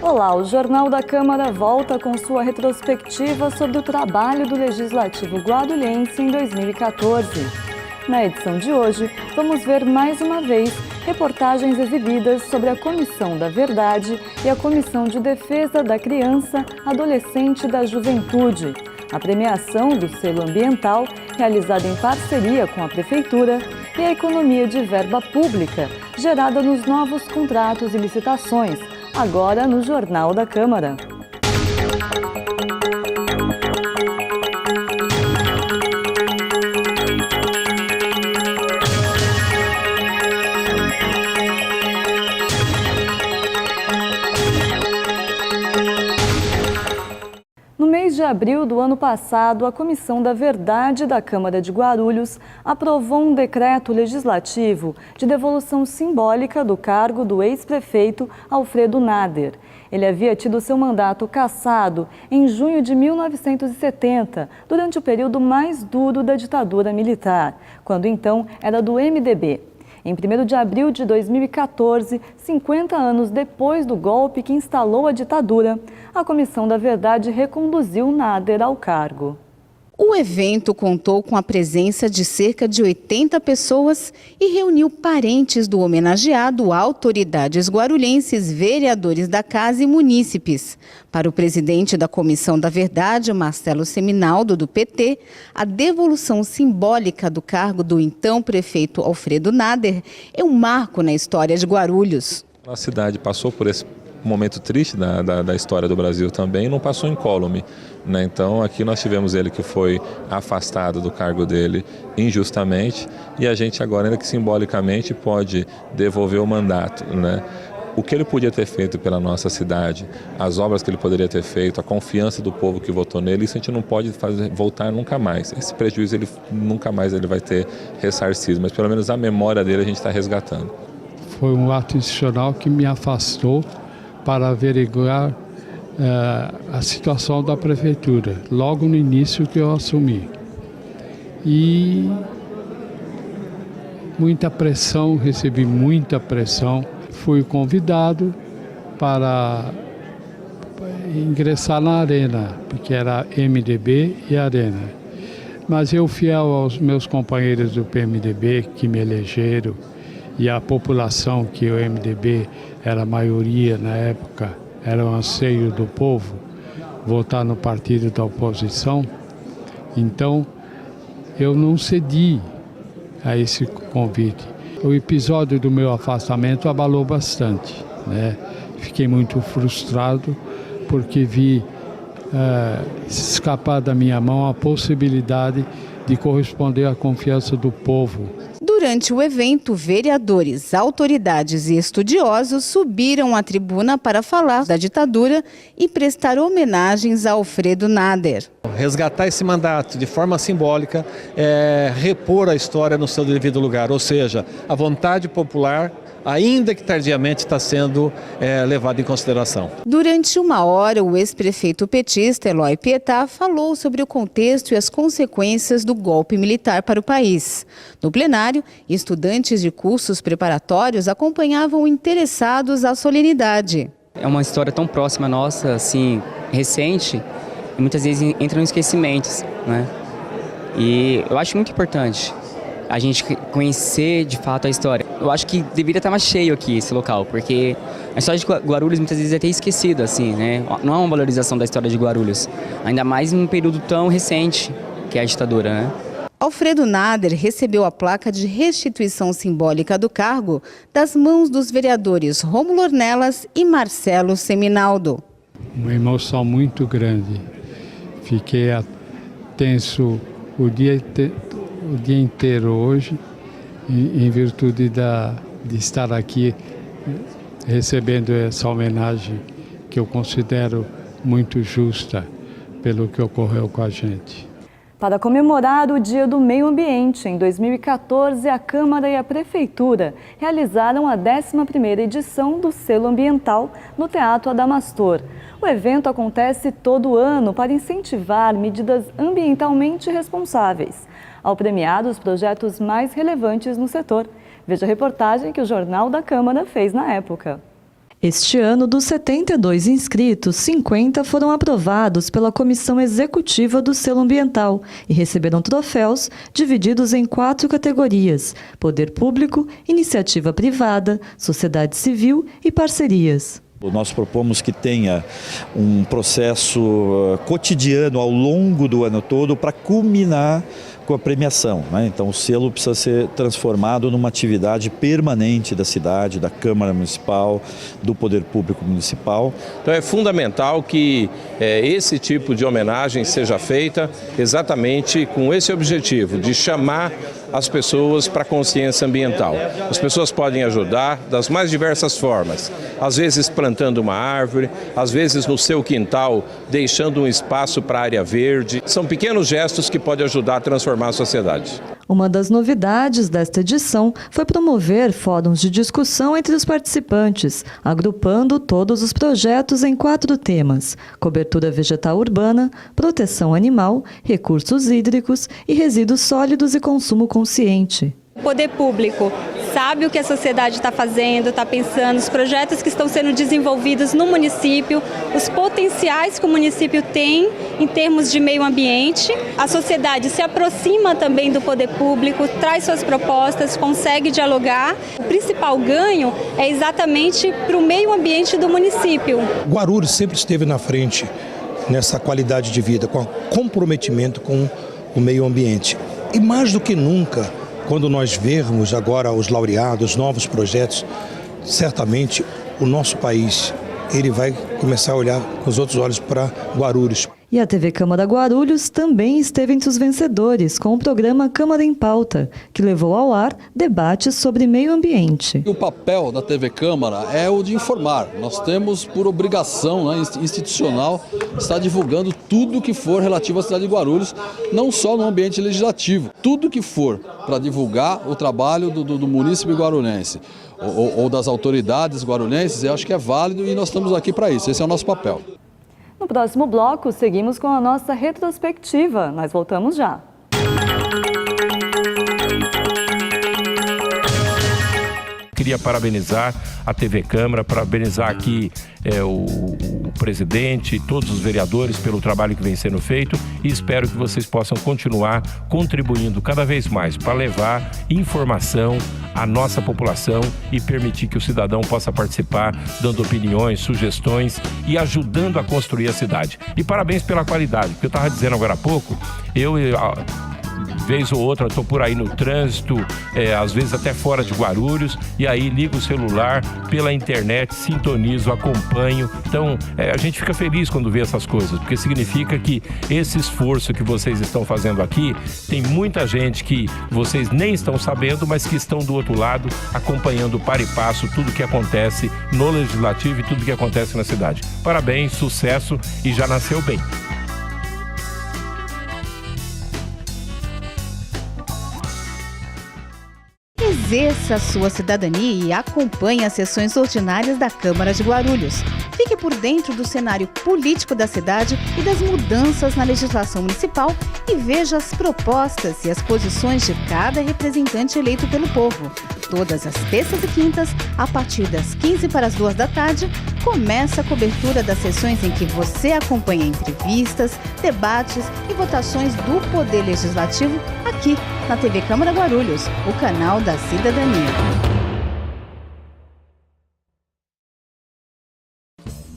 Olá, o Jornal da Câmara volta com sua retrospectiva sobre o trabalho do Legislativo Guarulhense em 2014. Na edição de hoje, vamos ver mais uma vez reportagens exibidas sobre a Comissão da Verdade e a Comissão de Defesa da Criança, Adolescente e da Juventude, a premiação do selo ambiental, realizada em parceria com a Prefeitura, e a economia de verba pública, gerada nos novos contratos e licitações, agora no Jornal da Câmara. No mês de abril do ano passado, a Comissão da Verdade da Câmara de Guarulhos aprovou um decreto legislativo de devolução simbólica do cargo do ex-prefeito Alfredo Nader. Ele havia tido seu mandato cassado em junho de 1970, durante o período mais duro da ditadura militar, quando então era do MDB. Em 1º de abril de 2014, 50 anos depois do golpe que instalou a ditadura, a Comissão da Verdade reconduziu Nader ao cargo. O evento contou com a presença de cerca de 80 pessoas e reuniu parentes do homenageado, autoridades guarulhenses, vereadores da casa e munícipes. Para o presidente da Comissão da Verdade, Marcelo Seminaldo, do PT, a devolução simbólica do cargo do então prefeito Alfredo Nader é um marco na história de Guarulhos. A cidade passou por esse momento triste da história do Brasil também, não passou incólume, né? Então aqui nós tivemos ele que foi afastado do cargo dele injustamente e a gente agora ainda que simbolicamente pode devolver o mandato, né? O que ele podia ter feito pela nossa cidade, as obras que ele poderia ter feito, a confiança do povo que votou nele, isso a gente não pode voltar nunca mais. Esse prejuízo ele nunca mais ele vai ter ressarcido, mas pelo menos a memória dele a gente está resgatando. Foi um ato institucional que me afastou para averiguar a situação da prefeitura, logo no início que eu assumi. E muita pressão, recebi muita pressão. Fui convidado para ingressar na Arena, porque era MDB e Arena. Mas eu, fiel aos meus companheiros do PMDB que me elegeram, e a população, que o MDB era a maioria na época, era o anseio do povo, votar no partido da oposição. Então, eu não cedi a esse convite. O episódio do meu afastamento abalou bastante, né? Fiquei muito frustrado porque vi escapar da minha mão a possibilidade de corresponder à confiança do povo. Durante o evento, vereadores, autoridades e estudiosos subiram à tribuna para falar da ditadura e prestar homenagens a Alfredo Nader. Resgatar esse mandato de forma simbólica é repor a história no seu devido lugar, ou seja, a vontade popular, ainda que tardiamente, está sendo levado em consideração. Durante uma hora, o ex-prefeito petista Eloy Pietá falou sobre o contexto e as consequências do golpe militar para o país. No plenário, estudantes de cursos preparatórios acompanhavam interessados à solenidade. É uma história tão próxima nossa, assim, recente, e muitas vezes entra no esquecimento, né? E eu acho muito importante a gente conhecer de fato a história. Eu acho que deveria estar mais cheio aqui esse local, porque a história de Guarulhos muitas vezes é até esquecida, assim, né? Não há uma valorização da história de Guarulhos, ainda mais em um período tão recente que é a ditadura, né? Alfredo Nader recebeu a placa de restituição simbólica do cargo das mãos dos vereadores Rômulo Ornelas e Marcelo Seminaldo. Uma emoção muito grande. Fiquei tenso o dia inteiro hoje, em virtude de estar aqui recebendo essa homenagem que eu considero muito justa pelo que ocorreu com a gente. Para comemorar o Dia do Meio Ambiente, em 2014, a Câmara e a Prefeitura realizaram a 11ª edição do Selo Ambiental no Teatro Adamastor. O evento acontece todo ano para incentivar medidas ambientalmente responsáveis, ao premiar os projetos mais relevantes no setor. Veja a reportagem que o Jornal da Câmara fez na época. Este ano, dos 72 inscritos, 50 foram aprovados pela Comissão Executiva do Selo Ambiental e receberam troféus divididos em 4 categorias: Poder Público, Iniciativa Privada, Sociedade Civil e Parcerias. Nós propomos que tenha um processo cotidiano ao longo do ano todo para culminar com a premiação, né? Então o selo precisa ser transformado numa atividade permanente da cidade, da Câmara Municipal, do Poder Público Municipal. Então é fundamental que esse tipo de homenagem seja feita exatamente com esse objetivo, de chamar as pessoas para a consciência ambiental. As pessoas podem ajudar das mais diversas formas, às vezes plantando uma árvore, às vezes no seu quintal deixando um espaço para a área verde. São pequenos gestos que podem ajudar a transformar a sociedade. Uma das novidades desta edição foi promover fóruns de discussão entre os participantes, agrupando todos os projetos em 4 temas: cobertura vegetal urbana, proteção animal, recursos hídricos e resíduos sólidos e consumo consciente. O poder público sabe o que a sociedade está fazendo, está pensando, os projetos que estão sendo desenvolvidos no município, os potenciais que o município tem em termos de meio ambiente. A sociedade se aproxima também do poder público, traz suas propostas, consegue dialogar. O principal ganho é exatamente para o meio ambiente do município. Guarulhos sempre esteve na frente nessa qualidade de vida, com comprometimento com o meio ambiente. E mais do que nunca, quando nós vermos agora os laureados, novos projetos, certamente o nosso país ele vai começar a olhar com os outros olhos para Guarulhos. E a TV Câmara Guarulhos também esteve entre os vencedores com o programa Câmara em Pauta, que levou ao ar debates sobre meio ambiente. O papel da TV Câmara é o de informar. Nós temos por obrigação, né, institucional estar divulgando tudo que for relativo à cidade de Guarulhos, não só no ambiente legislativo. Tudo que for para divulgar o trabalho do munícipe guarulhense ou das autoridades guarulhenses, eu acho que é válido e nós estamos aqui para isso. Esse é o nosso papel. No próximo bloco, seguimos com a nossa retrospectiva. Nós voltamos já. Queria parabenizar a TV Câmara, parabenizar aqui o presidente e todos os vereadores pelo trabalho que vem sendo feito e espero que vocês possam continuar contribuindo cada vez mais para levar informação à nossa população e permitir que o cidadão possa participar, dando opiniões, sugestões e ajudando a construir a cidade. E parabéns pela qualidade, porque eu estava dizendo agora há pouco, vez ou outra, estou por aí no trânsito, às vezes até fora de Guarulhos, e aí ligo o celular pela internet, sintonizo, acompanho. Então, a gente fica feliz quando vê essas coisas, porque significa que esse esforço que vocês estão fazendo aqui, tem muita gente que vocês nem estão sabendo, mas que estão do outro lado, acompanhando para e passo tudo que acontece no Legislativo e tudo que acontece na cidade. Parabéns, sucesso e já nasceu bem. Exerça a sua cidadania e acompanhe as sessões ordinárias da Câmara de Guarulhos. Fique por dentro do cenário político da cidade e das mudanças na legislação municipal e veja as propostas e as posições de cada representante eleito pelo povo. Todas as terças e quintas, a partir das 15 para as 2 da tarde, começa a cobertura das sessões em que você acompanha entrevistas, debates e votações do Poder Legislativo aqui na TV Câmara Guarulhos, o canal da cidadania.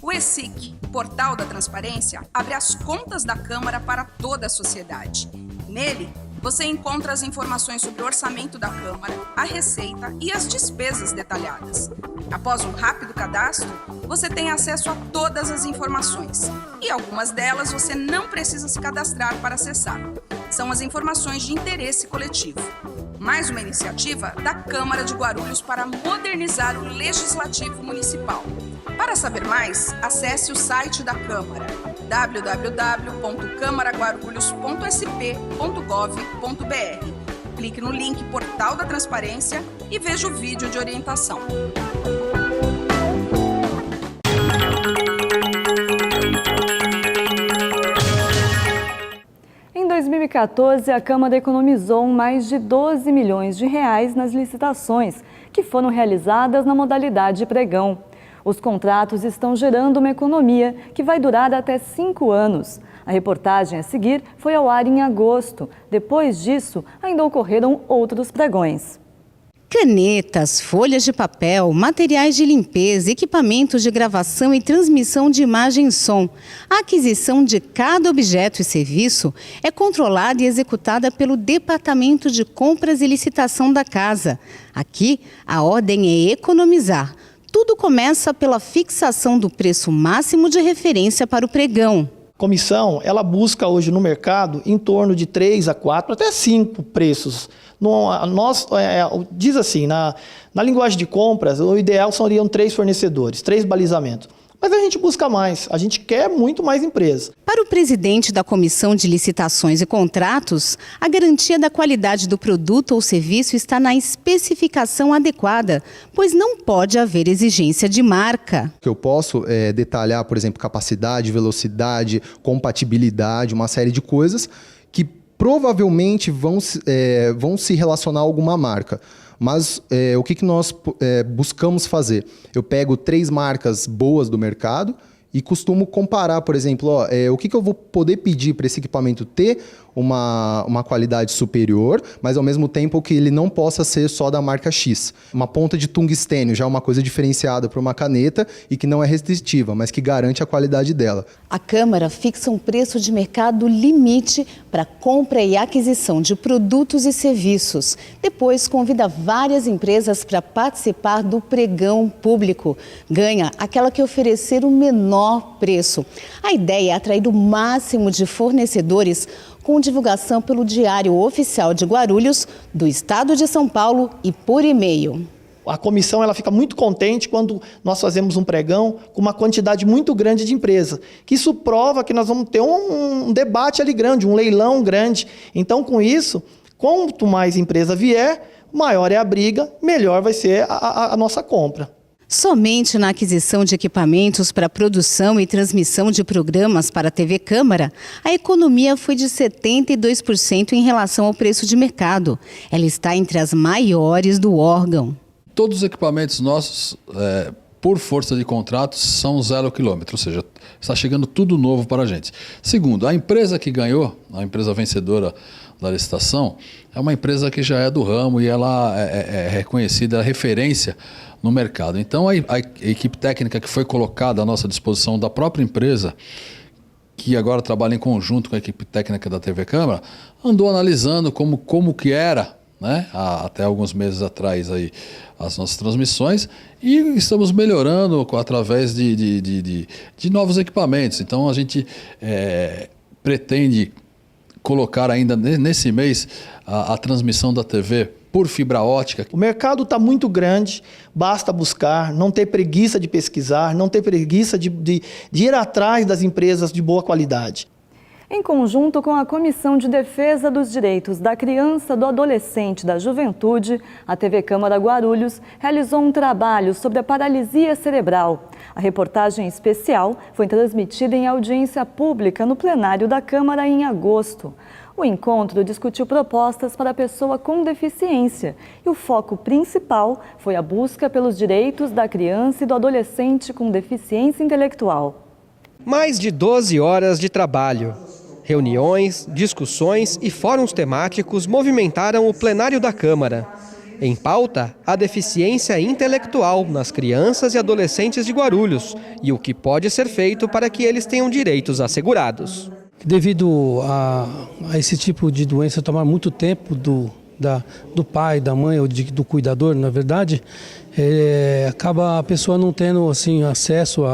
O ESIC, Portal da Transparência, abre as contas da Câmara para toda a sociedade. Nele, você encontra as informações sobre o orçamento da Câmara, a receita e as despesas detalhadas. Após um rápido cadastro, você tem acesso a todas as informações e algumas delas você não precisa se cadastrar para acessar. São as informações de interesse coletivo. Mais uma iniciativa da Câmara de Guarulhos para modernizar o Legislativo Municipal. Para saber mais, acesse o site da Câmara, www.camaraguarulhos.sp.gov.br. Clique no link Portal da Transparência e veja o vídeo de orientação. Em 2014, a Câmara economizou mais de 12 milhões de reais nas licitações, que foram realizadas na modalidade pregão. Os contratos estão gerando uma economia que vai durar até 5 anos. A reportagem a seguir foi ao ar em agosto. Depois disso, ainda ocorreram outros pregões. Canetas, folhas de papel, materiais de limpeza, equipamentos de gravação e transmissão de imagem e som. A aquisição de cada objeto e serviço é controlada e executada pelo Departamento de Compras e Licitação da Casa. Aqui, a ordem é economizar. Tudo começa pela fixação do preço máximo de referência para o pregão. A comissão, ela busca hoje no mercado em torno de 3 a 4, até 5 preços. Diz assim, na linguagem de compras, o ideal seriam 3 fornecedores, 3 balizamentos. Mas a gente busca mais, a gente quer muito mais empresas. Para o presidente da Comissão de Licitações e Contratos, a garantia da qualidade do produto ou serviço está na especificação adequada, pois não pode haver exigência de marca. Eu posso detalhar, por exemplo, capacidade, velocidade, compatibilidade, uma série de coisas que provavelmente vão se relacionar a alguma marca. Mas o que nós buscamos fazer? Eu pego 3 marcas boas do mercado e costumo comparar, por exemplo, o que eu vou poder pedir para esse equipamento ter uma qualidade superior, mas ao mesmo tempo que ele não possa ser só da marca X. Uma ponta de tungstênio já é uma coisa diferenciada para uma caneta e que não é restritiva, mas que garante a qualidade dela. A Câmara fixa um preço de mercado limite para compra e aquisição de produtos e serviços. Depois convida várias empresas para participar do pregão público. Ganha aquela que oferecer o menor preço. A ideia é atrair o máximo de fornecedores com divulgação pelo Diário Oficial de Guarulhos, do Estado de São Paulo e por e-mail. A comissão ela fica muito contente quando nós fazemos um pregão com uma quantidade muito grande de empresas. Que isso prova que nós vamos ter um debate ali grande, um leilão grande. Então, com isso, quanto mais empresa vier, maior é a briga, melhor vai ser a nossa compra. Somente na aquisição de equipamentos para produção e transmissão de programas para a TV Câmara, a economia foi de 72% em relação ao preço de mercado. Ela está entre as maiores do órgão. Todos os equipamentos nossos, por força de contratos, são 0 quilômetro, ou seja, está chegando tudo novo para a gente. Segundo, a empresa que ganhou, a empresa vencedora da licitação, é uma empresa que já é do ramo e ela é reconhecida, é referência no mercado. Então, a equipe técnica que foi colocada à nossa disposição da própria empresa, que agora trabalha em conjunto com a equipe técnica da TV Câmara, andou analisando como que era, né, até alguns meses atrás aí, as nossas transmissões, e estamos melhorando através de novos equipamentos. Então, a gente pretende colocar ainda nesse mês a transmissão da TV por fibra ótica. O mercado está muito grande, basta buscar, não ter preguiça de pesquisar, não ter preguiça de ir atrás das empresas de boa qualidade. Em conjunto com a Comissão de Defesa dos Direitos da Criança, do Adolescente e da Juventude, a TV Câmara Guarulhos realizou um trabalho sobre a paralisia cerebral. A reportagem especial foi transmitida em audiência pública no plenário da Câmara em agosto. O encontro discutiu propostas para a pessoa com deficiência e o foco principal foi a busca pelos direitos da criança e do adolescente com deficiência intelectual. Mais de 12 horas de trabalho. Reuniões, discussões e fóruns temáticos movimentaram o plenário da Câmara. Em pauta, a deficiência intelectual nas crianças e adolescentes de Guarulhos e o que pode ser feito para que eles tenham direitos assegurados. Devido a esse tipo de doença tomar muito tempo do pai, da mãe ou do cuidador, na verdade, acaba a pessoa não tendo assim, acesso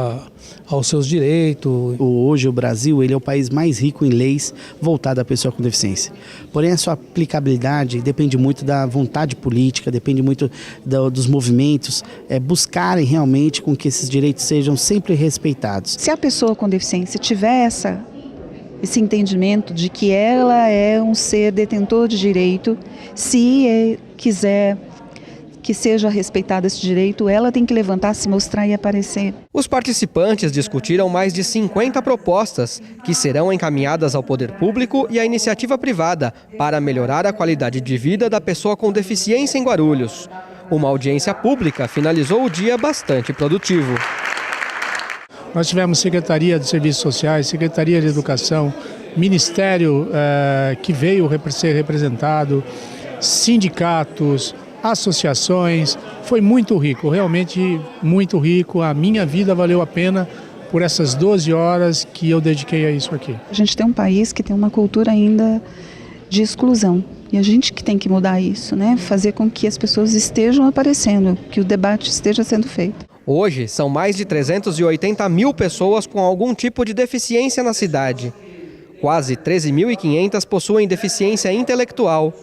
aos seus direitos. Hoje o Brasil ele é o país mais rico em leis voltadas à pessoa com deficiência. Porém, a sua aplicabilidade depende muito da vontade política, depende muito dos movimentos, buscarem realmente com que esses direitos sejam sempre respeitados. Se a pessoa com deficiência tiver esse entendimento de que ela é um ser detentor de direito, se quiser que seja respeitado esse direito, ela tem que levantar, se mostrar e aparecer. Os participantes discutiram mais de 50 propostas que serão encaminhadas ao poder público e à iniciativa privada para melhorar a qualidade de vida da pessoa com deficiência em Guarulhos. Uma audiência pública finalizou o dia bastante produtivo. Nós tivemos Secretaria de Serviços Sociais, Secretaria de Educação, Ministério que veio ser representado, sindicatos, associações. Foi muito rico, realmente muito rico. A minha vida valeu a pena por essas 12 horas que eu dediquei a isso aqui. A gente tem um país que tem uma cultura ainda de exclusão. E a gente que tem que mudar isso, né? Fazer com que as pessoas estejam aparecendo, que o debate esteja sendo feito. Hoje, são mais de 380 mil pessoas com algum tipo de deficiência na cidade. Quase 13.500 possuem deficiência intelectual.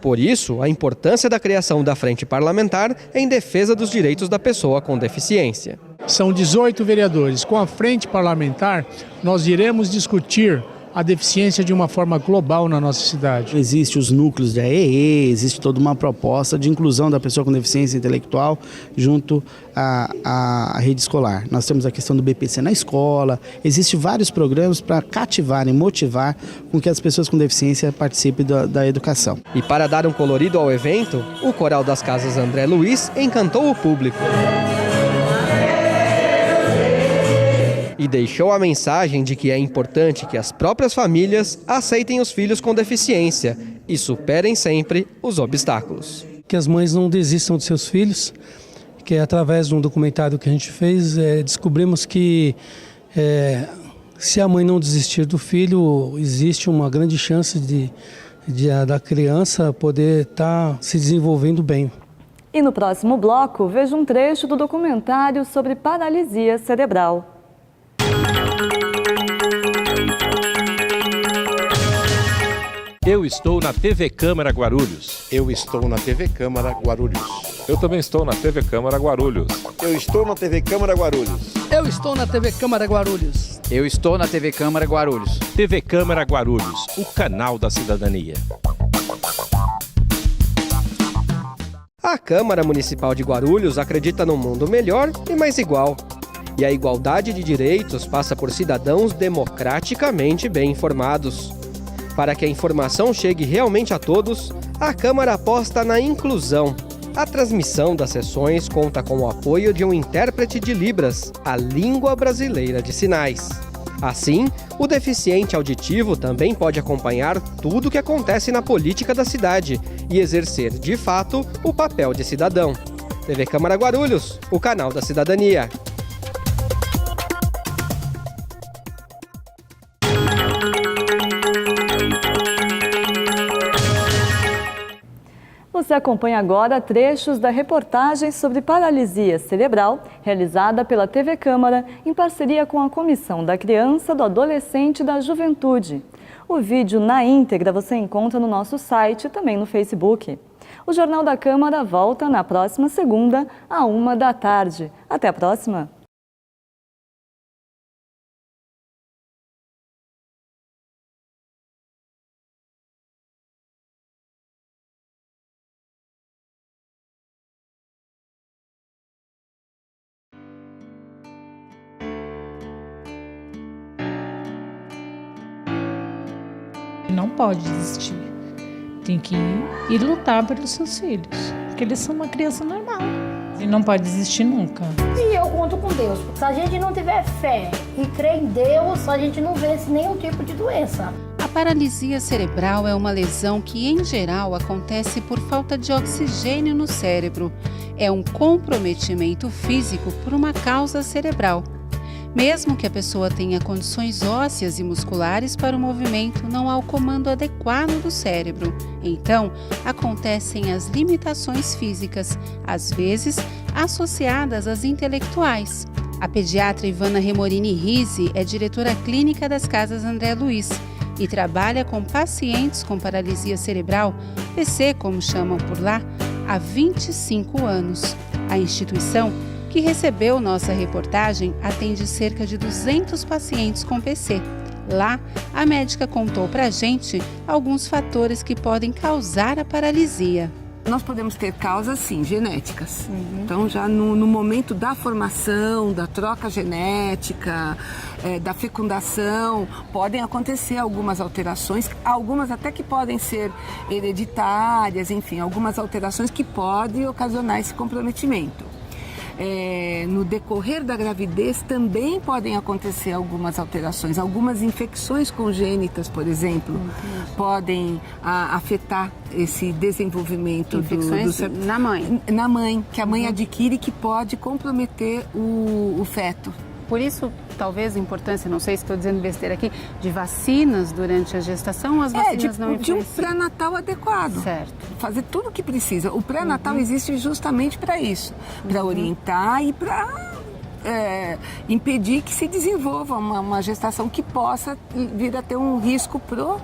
Por isso, a importância da criação da Frente Parlamentar em defesa dos direitos da pessoa com deficiência. São 18 vereadores. Com a Frente Parlamentar, nós iremos discutir a deficiência de uma forma global na nossa cidade. Existem os núcleos da EE, existe toda uma proposta de inclusão da pessoa com deficiência intelectual junto à rede escolar. Nós temos a questão do BPC na escola, existem vários programas para cativar e motivar com que as pessoas com deficiência participem da educação. E para dar um colorido ao evento, o Coral das Casas André Luiz encantou o público. E deixou a mensagem de que é importante que as próprias famílias aceitem os filhos com deficiência e superem sempre os obstáculos. Que as mães não desistam de seus filhos, que através de um documentário que a gente fez, descobrimos que se a mãe não desistir do filho, existe uma grande chance da criança poder estar se desenvolvendo bem. E no próximo bloco, veja um trecho do documentário sobre paralisia cerebral. Eu estou na TV Câmara Guarulhos. Eu estou na TV Câmara Guarulhos. Eu também estou na TV Câmara Guarulhos. Eu estou na TV Câmara Guarulhos. Eu estou na TV Câmara Guarulhos. Eu estou na TV Câmara Guarulhos. TV Câmara Guarulhos, o canal da cidadania. A Câmara Municipal de Guarulhos acredita num mundo melhor e mais igual. E a igualdade de direitos passa por cidadãos democraticamente bem informados. Para que a informação chegue realmente a todos, a Câmara aposta na inclusão. A transmissão das sessões conta com o apoio de um intérprete de Libras, a língua brasileira de sinais. Assim, o deficiente auditivo também pode acompanhar tudo o que acontece na política da cidade e exercer, de fato, o papel de cidadão. TV Câmara Guarulhos, o canal da cidadania. Você acompanha agora trechos da reportagem sobre paralisia cerebral, realizada pela TV Câmara em parceria com a Comissão da Criança, do Adolescente e da Juventude. O vídeo na íntegra você encontra no nosso site e também no Facebook. O Jornal da Câmara volta na próxima segunda, à 13h. Até a próxima! Não pode desistir. Tem que ir lutar pelos seus filhos, porque eles são uma criança normal. E não pode desistir nunca. E eu conto com Deus, porque se a gente não tiver fé e crer em Deus, a gente não vence nenhum tipo de doença. A paralisia cerebral é uma lesão que, em geral, acontece por falta de oxigênio no cérebro. É um comprometimento físico por uma causa cerebral. Mesmo que a pessoa tenha condições ósseas e musculares para o movimento, não há o comando adequado do cérebro. Então, acontecem as limitações físicas, às vezes associadas às intelectuais. A pediatra Ivana Remorini Rizzi é diretora clínica das Casas André Luiz e trabalha com pacientes com paralisia cerebral, PC como chamam por lá, há 25 anos. A instituição que recebeu nossa reportagem atende cerca de 200 pacientes com PC. Lá, a médica contou pra gente alguns fatores que podem causar a paralisia. Nós podemos ter causas, sim, genéticas. Então, já no momento da formação, da troca genética, da fecundação, podem acontecer algumas alterações, algumas até que podem ser hereditárias, enfim, algumas alterações que podem ocasionar esse comprometimento. No decorrer da gravidez também podem acontecer algumas alterações, algumas infecções congênitas, por exemplo, podem afetar esse desenvolvimento na mãe. Na mãe, que a mãe adquire, que pode comprometer o feto. Por isso, talvez a importância, não sei se estou dizendo besteira aqui, de vacinas durante a gestação, as vacinas não influenciam? De um pré-natal adequado. Certo. Fazer tudo o que precisa. O pré-natal existe justamente para isso, para orientar e para impedir que se desenvolva uma gestação que possa vir a ter um risco pro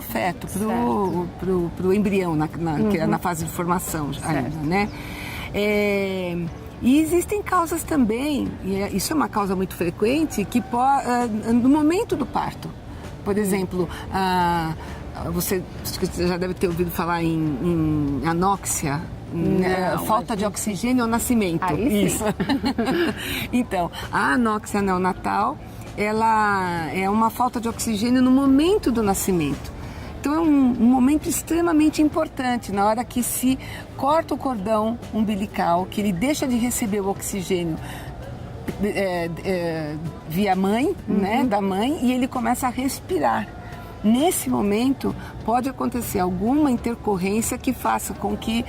feto, pro embrião, que é na fase de formação ainda, né? E existem causas também, e isso é uma causa muito frequente, que no momento do parto. Por exemplo, você já deve ter ouvido falar em anóxia, falta de oxigênio ao nascimento. Aí sim. Isso. Então, a anóxia neonatal, ela é uma falta de oxigênio no momento do nascimento. Então é um momento extremamente importante, na hora que se corta o cordão umbilical, que ele deixa de receber o oxigênio via mãe, né, da mãe, e ele começa a respirar. Nesse momento pode acontecer alguma intercorrência que faça com que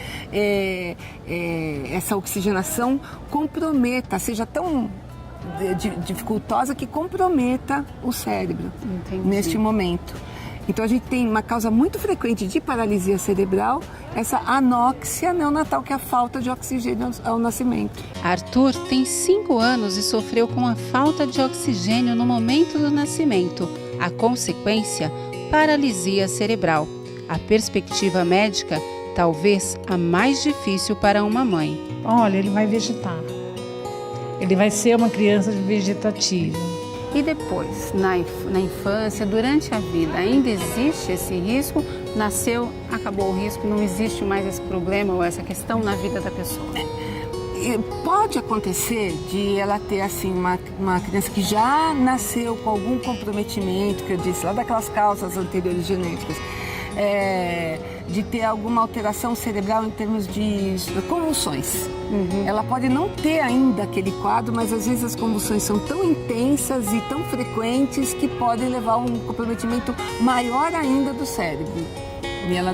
essa oxigenação comprometa, seja tão dificultosa que comprometa o cérebro. Entendi. Neste momento. Então a gente tem uma causa muito frequente de paralisia cerebral, essa anóxia neonatal, que é a falta de oxigênio ao nascimento. Arthur tem 5 anos e sofreu com a falta de oxigênio no momento do nascimento. A consequência, paralisia cerebral. A perspectiva médica, talvez a mais difícil para uma mãe. Olha, ele vai vegetar. Ele vai ser uma criança vegetativa. E depois, na infância, durante a vida, ainda existe esse risco? Nasceu, acabou o risco, não existe mais esse problema ou essa questão na vida da pessoa? Pode acontecer de ela ter assim uma criança que já nasceu com algum comprometimento, que eu disse, lá daquelas causas anteriores genéticas, de ter alguma alteração cerebral em termos de convulsões. Ela pode não ter ainda aquele quadro, mas às vezes as convulsões são tão intensas e tão frequentes que podem levar a um comprometimento maior ainda do cérebro e ela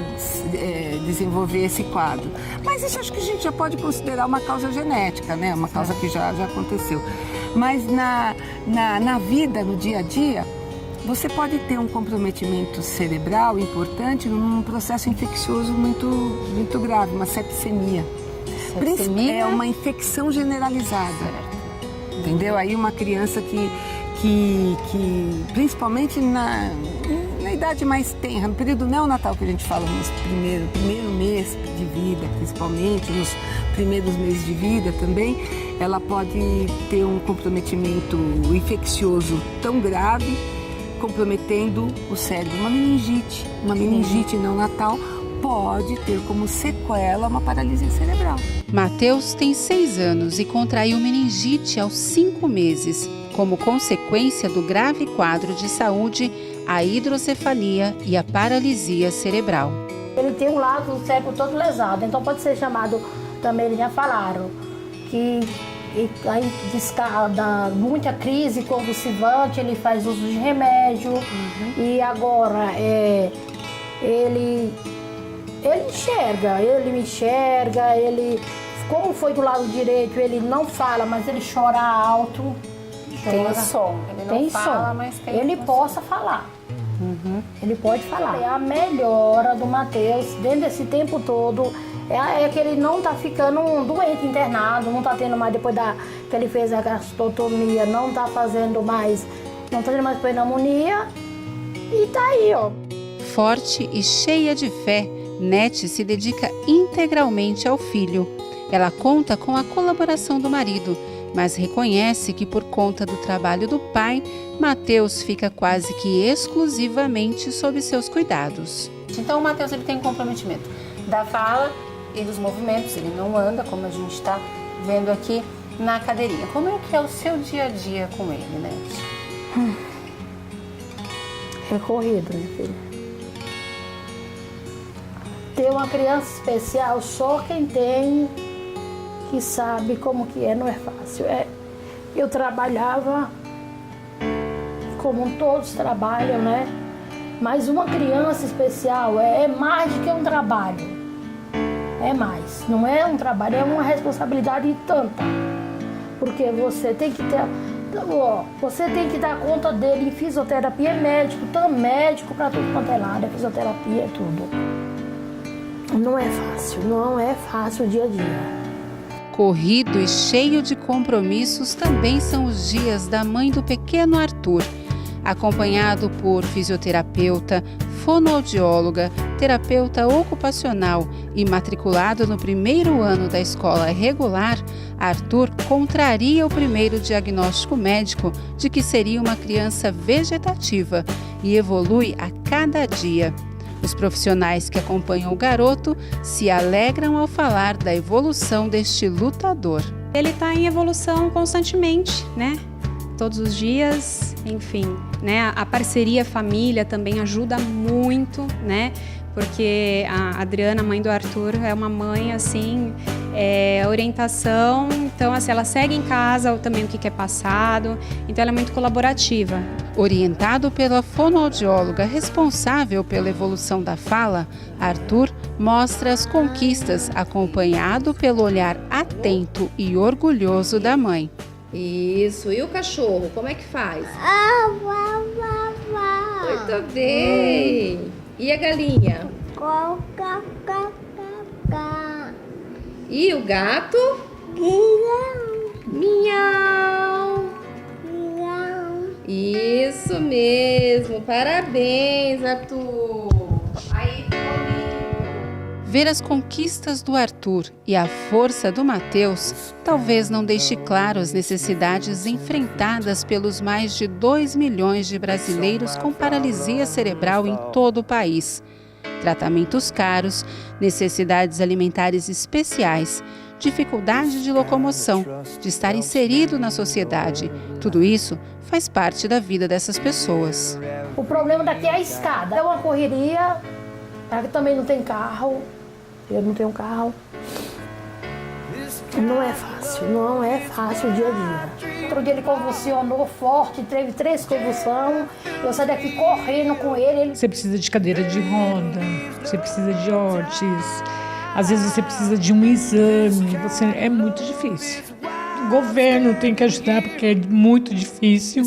desenvolver esse quadro. Mas isso acho que a gente já pode considerar uma causa genética, né? Uma causa que já aconteceu. Mas na vida, no dia a dia, você pode ter um comprometimento cerebral importante num processo infeccioso muito grave, uma sepsemia. Sepsemia? É uma infecção generalizada, entendeu? Aí uma criança que principalmente na idade mais tenra, no período neonatal que a gente fala, no primeiro mês de vida, principalmente, nos primeiros meses de vida também, ela pode ter um comprometimento infeccioso tão grave, comprometendo o cérebro. Uma meningite neonatal pode ter como sequela uma paralisia cerebral. Mateus tem 6 anos e contraiu meningite aos 5 meses, como consequência do grave quadro de saúde, a hidrocefalia e a paralisia cerebral. Ele tem um lado do cérebro todo lesado, então pode ser chamado, também eles já falaram, que aí dá muita crise convulsivante, ele faz uso de remédio e agora ele me enxerga, ele, como foi do lado direito, ele não fala, mas ele chora alto. Tem som, ele não fala, mas tem ele possa falar. Ele pode falar. A melhora do Mateus, dentro desse tempo todo, é que ele não está ficando doente, internado, não está tendo mais, depois que ele fez a gastrostomia, não está fazendo mais pneumonia, e tá aí, ó. Forte e cheia de fé, Nete se dedica integralmente ao filho. Ela conta com a colaboração do marido, mas reconhece que por conta do trabalho do pai, Mateus fica quase que exclusivamente sob seus cuidados. Então o Mateus ele tem comprometimento da fala, e dos movimentos, ele não anda, como a gente está vendo aqui na cadeirinha. Como é que é o seu dia a dia com ele, Nete? É corrido, minha filha. Ter uma criança especial, só quem tem, que sabe como que é, não é fácil. Eu trabalhava, como todos trabalham, né? Mas uma criança especial é mais do que um trabalho. É mais. Não é um trabalho, é uma responsabilidade tanta. Porque você tem que ter... Você tem que dar conta dele em fisioterapia, é médico, tanto médico para tudo quanto é lado, fisioterapia, é tudo. Não é fácil o dia a dia. Corrido e cheio de compromissos também são os dias da mãe do pequeno Arthur. Acompanhado por fisioterapeuta, fonoaudióloga, terapeuta ocupacional e matriculado no primeiro ano da escola regular, Arthur contraria o primeiro diagnóstico médico de que seria uma criança vegetativa e evolui a cada dia. Os profissionais que acompanham o garoto se alegram ao falar da evolução deste lutador. Ele está em evolução constantemente, né? Todos os dias, enfim, né? A parceria família também ajuda muito, né? Porque a Adriana, mãe do Arthur, é uma mãe, assim, orientação, então, assim, ela segue em casa também o que é passado, então ela é muito colaborativa. Orientado pela fonoaudióloga responsável pela evolução da fala, Arthur mostra as conquistas, acompanhado pelo olhar atento e orgulhoso da mãe. Isso, e o cachorro, como é que faz? Muito bem! E a galinha? E o gato? Miau! Isso mesmo, parabéns, Arthur! Aí, ver as conquistas do Arthur e a força do Matheus talvez não deixe claro as necessidades enfrentadas pelos mais de 2 milhões de brasileiros com paralisia cerebral em todo o país. Tratamentos caros, necessidades alimentares especiais, dificuldade de locomoção, de estar inserido na sociedade. Tudo isso faz parte da vida dessas pessoas. O problema daqui é a escada. É uma correria, ela também não tem carro, eu não tenho carro. Não é fácil o dia a dia. Outro dia ele convulsionou forte, teve 3 convulsões, eu saí daqui correndo com ele. Você precisa de cadeira de roda, você precisa de órteses, às vezes você precisa de um exame, é muito difícil. O governo tem que ajudar porque é muito difícil.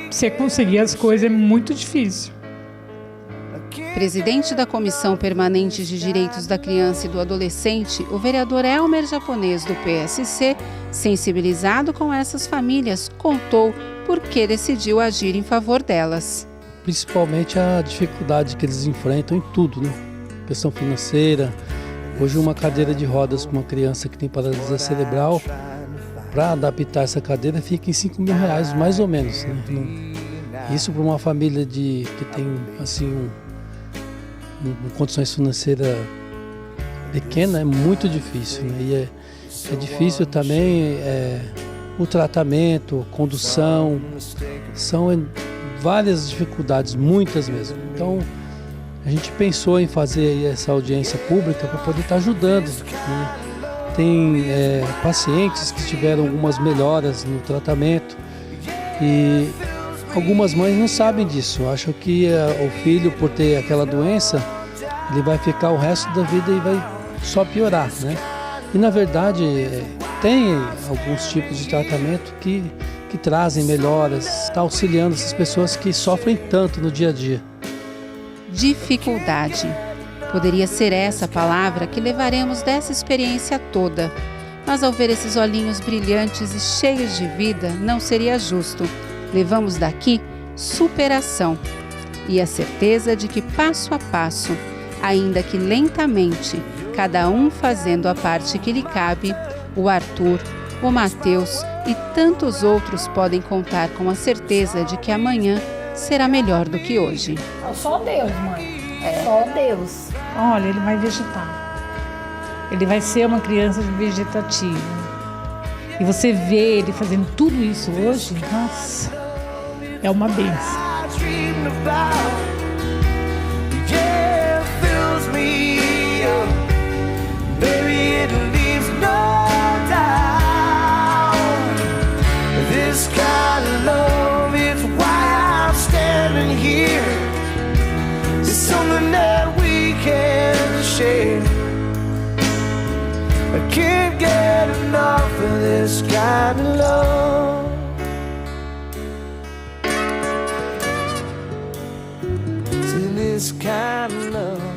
Você conseguir as coisas é muito difícil. Presidente da Comissão Permanente de Direitos da Criança e do Adolescente, o vereador Elmer Japonês, do PSC, sensibilizado com essas famílias, contou por que decidiu agir em favor delas. Principalmente a dificuldade que eles enfrentam em tudo, né? Questão financeira. Hoje uma cadeira de rodas para uma criança que tem paralisia cerebral, para adaptar essa cadeira fica em R$5 mil, mais ou menos, né? Isso para uma família que tem assim condições financeiras pequenas é muito difícil, né? E é difícil também o tratamento, a condução, são várias dificuldades, muitas mesmo. Então a gente pensou em fazer essa audiência pública para poder estar ajudando, né? Tem pacientes que tiveram algumas melhoras no tratamento e algumas mães não sabem disso, acham que o filho, por ter aquela doença, ele vai ficar o resto da vida e vai só piorar, né? E na verdade tem alguns tipos de tratamento que trazem melhoras, está auxiliando essas pessoas que sofrem tanto no dia a dia. Dificuldade. Poderia ser essa palavra que levaremos dessa experiência toda. Mas ao ver esses olhinhos brilhantes e cheios de vida, não seria justo. Levamos daqui superação e a certeza de que passo a passo, ainda que lentamente, cada um fazendo a parte que lhe cabe, o Arthur, o Matheus e tantos outros podem contar com a certeza de que amanhã será melhor do que hoje. Só Deus, mãe. Só Deus. Olha, ele vai vegetar. ele vai ser uma criança vegetativa. E você vê ele fazendo tudo isso hoje, nossa, é uma benção. I can't get enough of this kind of love. See this kind of love.